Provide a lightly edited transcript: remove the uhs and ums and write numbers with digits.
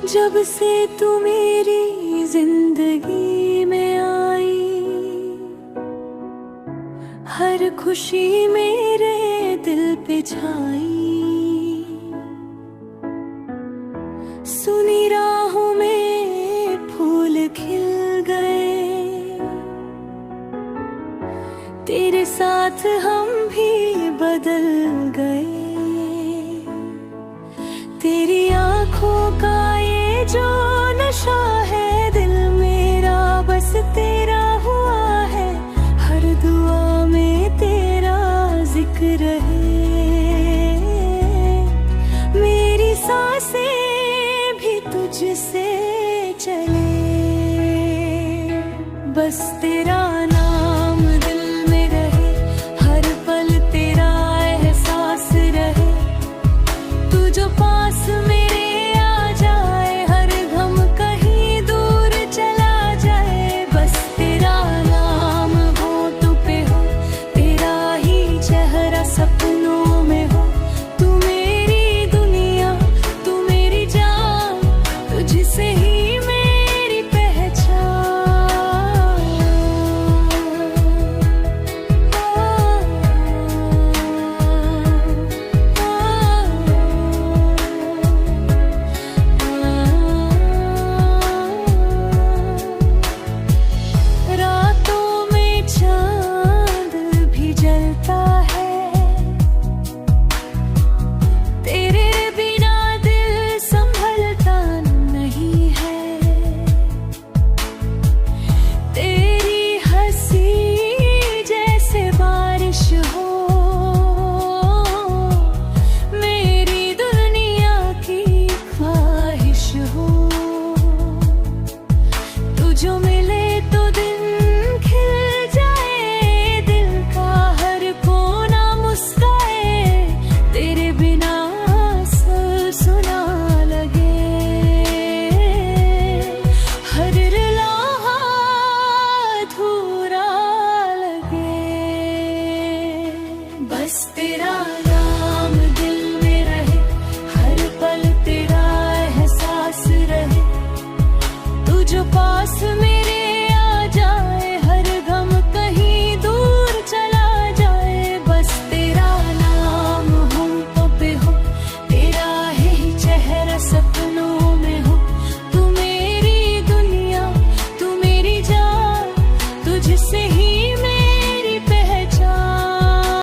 जब से तू मेरी जिंदगी में आई, हर खुशी मेरे दिल पे छाई। सुनी राहों में फूल खिल गए, तेरे साथ हम भी बदल गए। तेरी आंखों का ये जो नशा है, दिल मेरा बस तेरा हुआ है। हर दुआ में तेरा जिक्र है, मेरी सांसें भी तुझसे चले। बस तेरा